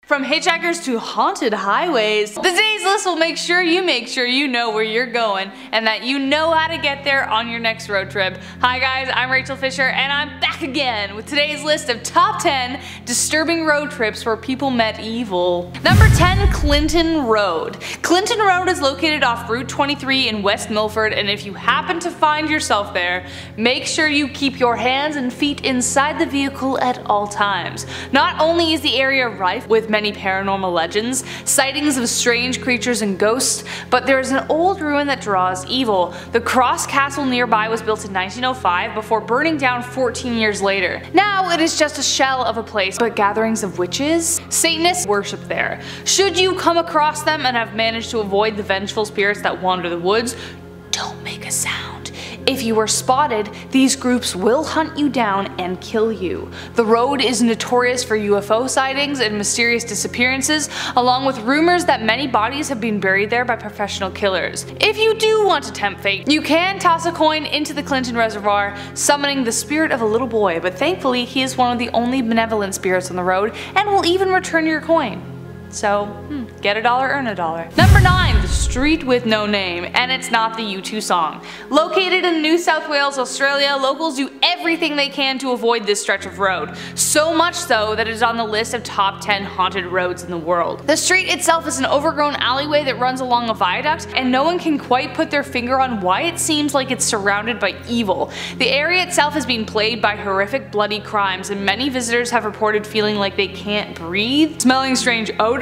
From hitchhikers to haunted highways, today's list will make sure you know where you're going and that you know how to get there on your next road trip. Hi guys, I'm Rachel Fisher and I'm back again with today's list of top 10 disturbing road trips where people met evil. Number 10, Clinton Road. Clinton Road is located off Route 23 in West Milford, and if you happen to find yourself there, make sure you keep your hands and feet inside the vehicle at all times. Not only is the area rife with many paranormal legends, sightings of strange creatures and ghosts, but there is an old ruin that draws evil. The Cross Castle nearby was built in 1905 before burning down 14 years later. Now it is just a shell of a place, but gatherings of witches, Satanists worship there. Should you come across them and have managed to avoid the vengeful spirits that wander the woods, don't make a sound. If you are spotted, these groups will hunt you down and kill you. The road is notorious for UFO sightings and mysterious disappearances, along with rumors that many bodies have been buried there by professional killers. If you do want to tempt fate, you can toss a coin into the Clinton Reservoir, summoning the spirit of a little boy, but thankfully he is one of the only benevolent spirits on the road and will even return your coin. So, get a dollar, earn a dollar. Number 9, The Street with No Name, and it's not the U2 song. Located in New South Wales, Australia, locals do everything they can to avoid this stretch of road. So much so that it is on the list of top 10 haunted roads in the world. The street itself is an overgrown alleyway that runs along a viaduct, and no one can quite put their finger on why it seems like it's surrounded by evil. The area itself has been plagued by horrific bloody crimes, and many visitors have reported feeling like they can't breathe, smelling strange odors,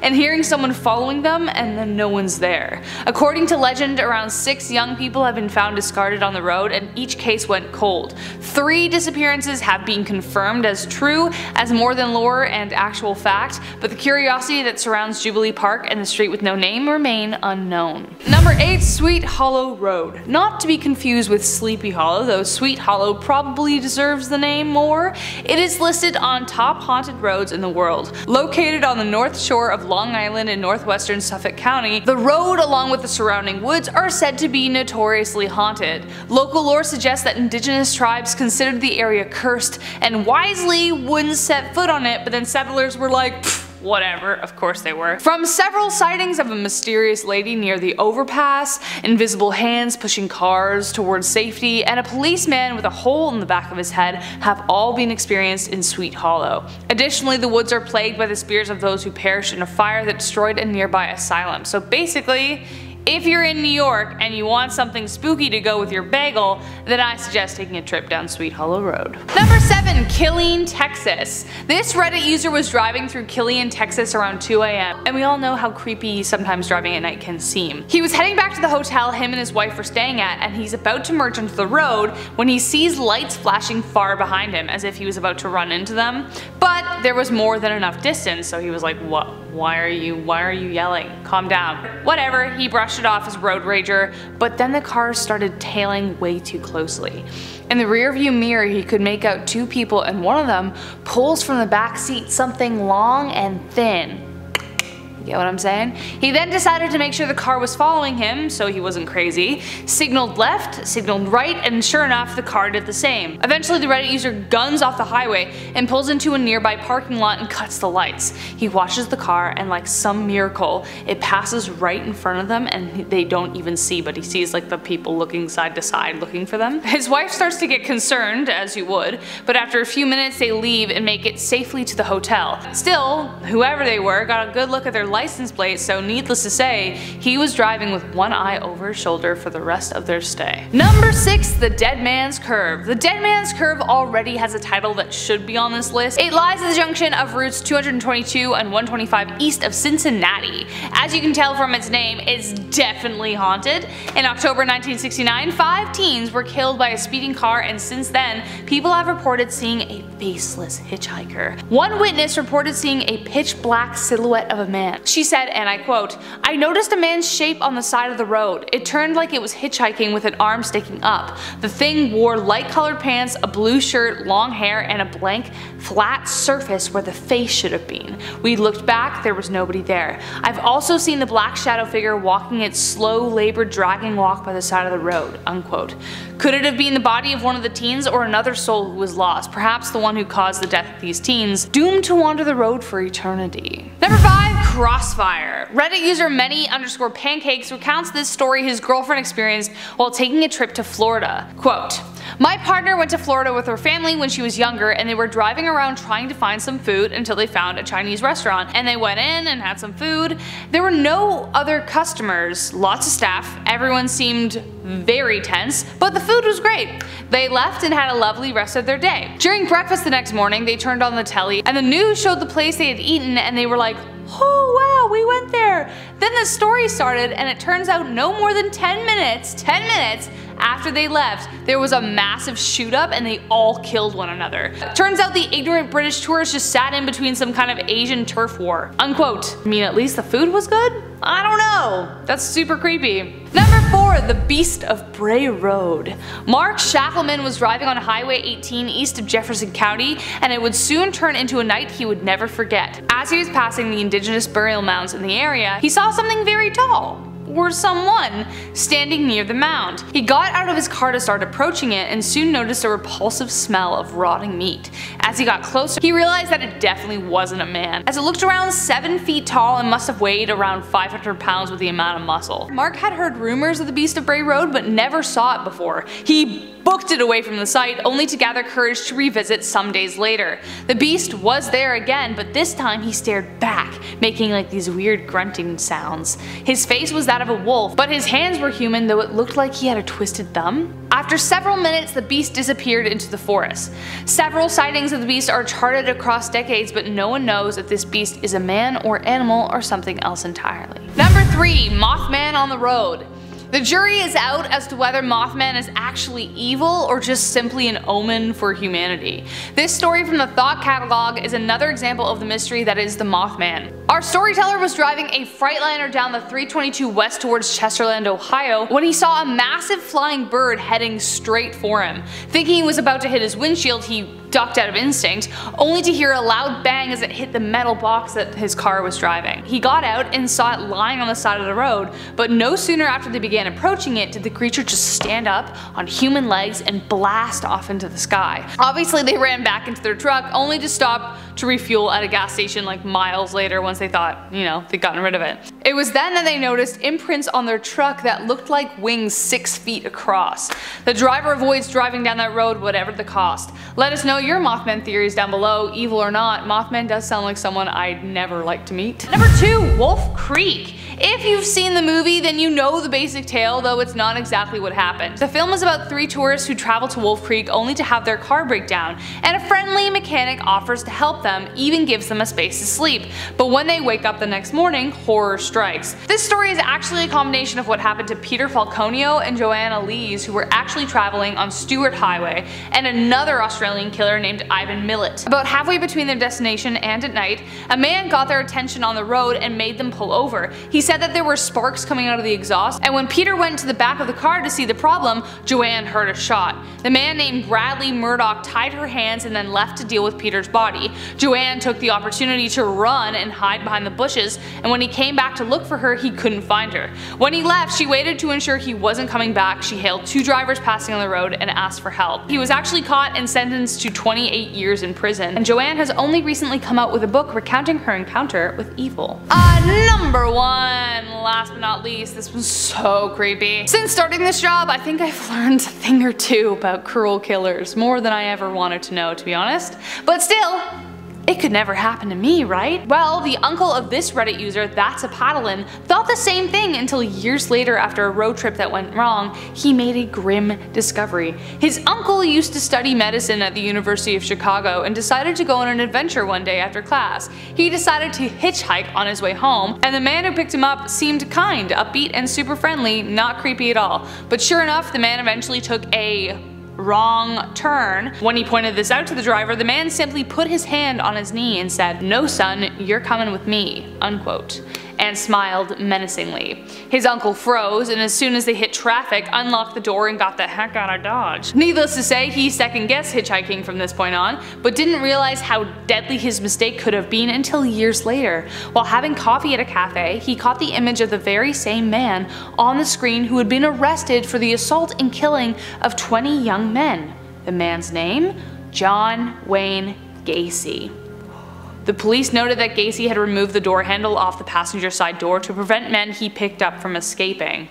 and hearing someone following them and then no one's there. According to legend, around 6 young people have been found discarded on the road, and each case went cold. 3 disappearances have been confirmed as true, as more than lore and actual fact, but the curiosity that surrounds Jubilee Park and the Street with No Name remain unknown. Number 8, Sweet Hollow Road. Not to be confused with Sleepy Hollow, though Sweet Hollow probably deserves the name more. It is listed on top haunted roads in the world. Located on the north shore of Long Island in northwestern Suffolk County, the road along with the surrounding woods are said to be notoriously haunted. Local lore suggests that indigenous tribes considered the area cursed and wisely wouldn't set foot on it, but then settlers were like, whatever, of course they were. From several sightings of a mysterious lady near the overpass, invisible hands pushing cars towards safety, and a policeman with a hole in the back of his head have all been experienced in Sweet Hollow. Additionally, the woods are plagued by the spirits of those who perished in a fire that destroyed a nearby asylum. So basically, if you're in New York and you want something spooky to go with your bagel, then I suggest taking a trip down Sweet Hollow Road. Number 7, Killeen, Texas. This Reddit user was driving through Killeen, Texas around 2 AM, and we all know how creepy sometimes driving at night can seem. He was heading back to the hotel him and his wife were staying at, and he's about to merge onto the road when he sees lights flashing far behind him, as if he was about to run into them. But there was more than enough distance, so he was like, what? Why are you yelling? Calm down. Whatever, he brushed it off as road rager, but then the car started tailing way too closely. In the rearview mirror, he could make out 2 people, and one of them pulls from the back seat something long and thin. You get what I'm saying? He then decided to make sure the car was following him so he wasn't crazy, signaled left, signaled right, and sure enough the car did the same. Eventually the Reddit user guns off the highway and pulls into a nearby parking lot and cuts the lights. He watches the car and like some miracle it passes right in front of them and they don't even see, but he sees like the people looking side to side looking for them. His wife starts to get concerned, as you would, but after a few minutes they leave and make it safely to the hotel. Still, whoever they were got a good look at their license plate, so needless to say, he was driving with one eye over his shoulder for the rest of their stay. Number 6, The Dead Man's Curve. The Dead Man's Curve already has a title that should be on this list. It lies at the junction of routes 222 and 125 east of Cincinnati. As you can tell from its name, it's definitely haunted. In October 1969, 5 teens were killed by a speeding car, and since then, people have reported seeing a faceless hitchhiker. One witness reported seeing a pitch black silhouette of a man. She said, and I quote, "I noticed a man's shape on the side of the road. It turned like it was hitchhiking with an arm sticking up. The thing wore light colored pants, a blue shirt, long hair, and a blank, flat surface where the face should have been. We looked back, there was nobody there. I've also seen the black shadow figure walking its slow, labored, dragging walk by the side of the road." Unquote. Could it have been the body of one of the teens or another soul who was lost, perhaps the one who caused the death of these teens, doomed to wander the road for eternity? Number 5. Crossfire. Reddit user many_pancakes recounts this story his girlfriend experienced while taking a trip to Florida. Quote, "My partner went to Florida with her family when she was younger, and they were driving around trying to find some food until they found a Chinese restaurant, and they went in and had some food. There were no other customers, lots of staff, everyone seemed very tense, but the food was great. They left and had a lovely rest of their day. During breakfast the next morning, they turned on the telly, and the news showed the place they had eaten, and they were like, 'Oh wow, we went there.' Then the story started, and it turns out no more than 10 minutes after they left, there was a massive shoot up and they all killed one another. Turns out the ignorant British tourists just sat in between some kind of Asian turf war." Unquote. I mean, at least the food was good? I don't know. That's super creepy. Number 4. The Beast of Bray Road. Mark Shackelman was driving on Highway 18 east of Jefferson County, and it would soon turn into a night he would never forget. As he was passing the indigenous burial mounds in the area, he saw something very tall, or someone, standing near the mound. He got out of his car to start approaching it and soon noticed a repulsive smell of rotting meat. As he got closer, he realized that it definitely wasn't a man, as it looked around 7 feet tall and must have weighed around 500 pounds with the amount of muscle. Mark had heard rumors of the Beast of Bray Road but never saw it before. He booked it away from the site, only to gather courage to revisit some days later. The beast was there again, but this time he stared back, making like these weird grunting sounds. His face was that of a wolf, but his hands were human, though it looked like he had a twisted thumb. After several minutes, the beast disappeared into the forest. Several sightings of the beast are charted across decades, but no one knows if this beast is a man or animal or something else entirely. Number 3. Mothman on the Road. The jury is out as to whether Mothman is actually evil or just simply an omen for humanity. This story from the Thought Catalog is another example of the mystery that is the Mothman. Our storyteller was driving a Freightliner down the 322 west towards Chesterland, Ohio, when he saw a massive flying bird heading straight for him. Thinking he was about to hit his windshield, he ducked out of instinct, only to hear a loud bang as it hit the metal box that his car was driving. He got out and saw it lying on the side of the road, but no sooner after they began approaching it did the creature just stand up on human legs and blast off into the sky. Obviously they ran back into their truck, only to stop to refuel at a gas station like miles later once they thought, they'd gotten rid of it. It was then that they noticed imprints on their truck that looked like wings 6 feet across. The driver avoids driving down that road whatever the cost. Let us know your Mothman theories down below. Evil or not, Mothman does sound like someone I'd never like to meet. Number 2. Wolf Creek. If you've seen the movie, then you know the basic tale, though it's not exactly what happened. The film is about 3 tourists who travel to Wolf Creek only to have their car break down, and a friendly mechanic offers to help them, even gives them a space to sleep. But when they wake up the next morning, horror strikes. This story is actually a combination of what happened to Peter Falconio and Joanna Lees, who were actually traveling on Stewart Highway, and another Australian killer named Ivan Millet. About halfway between their destination and at night, a man got their attention on the road and made them pull over. He said that there were sparks coming out of the exhaust, and when Peter went to the back of the car to see the problem, Joanne heard a shot. The man named Bradley Murdoch tied her hands and then left to deal with Peter's body. Joanne took the opportunity to run and hide behind the bushes, and when he came back to look for her, he couldn't find her. When he left, she waited to ensure he wasn't coming back. She hailed 2 drivers passing on the road and asked for help. He was actually caught and sentenced to 28 years in prison, and Joanne has only recently come out with a book recounting her encounter with evil. Number 1. Last but not least, this was so creepy. Since starting this job, I think I've learned a thing or two about cruel killers, more than I ever wanted to know, to be honest. But still, it could never happen to me, right? Well, the uncle of this Reddit user, That's a Paddlin', thought the same thing until years later, after a road trip that went wrong, he made a grim discovery. His uncle used to study medicine at the University of Chicago and decided to go on an adventure one day after class. He decided to hitchhike on his way home, and the man who picked him up seemed kind, upbeat, and super friendly, not creepy at all. But sure enough, the man eventually took a wrong turn. When he pointed this out to the driver, the man simply put his hand on his knee and said, "No son, you're coming with me," unquote, and smiled menacingly. His uncle froze, and as soon as they hit traffic, unlocked the door and got the heck out of Dodge. Needless to say, he second-guessed hitchhiking from this point on, but didn't realize how deadly his mistake could have been until years later. While having coffee at a cafe, he caught the image of the very same man on the screen who had been arrested for the assault and killing of 20 young men. The man's name? John Wayne Gacy. The police noted that Gacy had removed the door handle off the passenger side door to prevent men he picked up from escaping,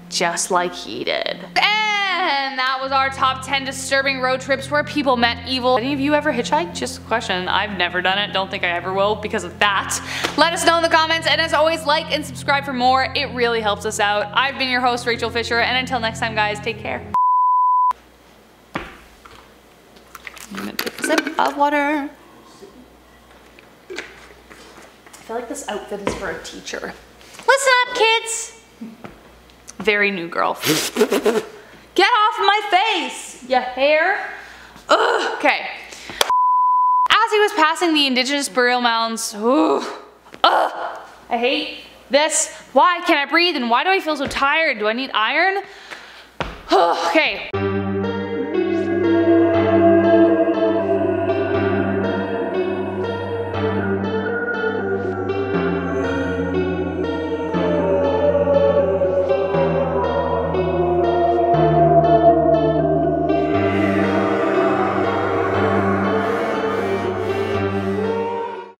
just like he did. And that was our top 10 disturbing road trips where people met evil. Any of you ever hitchhiked? Just a question. I've never done it. Don't think I ever will because of that. Let us know in the comments, and as always, like and subscribe for more. It really helps us out. I've been your host, Rachel Fisher, and until next time, guys, take care. I'm gonna take a sip of water. I feel like this outfit is for a teacher. Listen up, kids! Very new girl. Get off my face, you hair! Ugh. Okay. As he was passing the indigenous burial mounds, I hate this. Why can't I breathe, and why do I feel so tired? Do I need iron? Okay.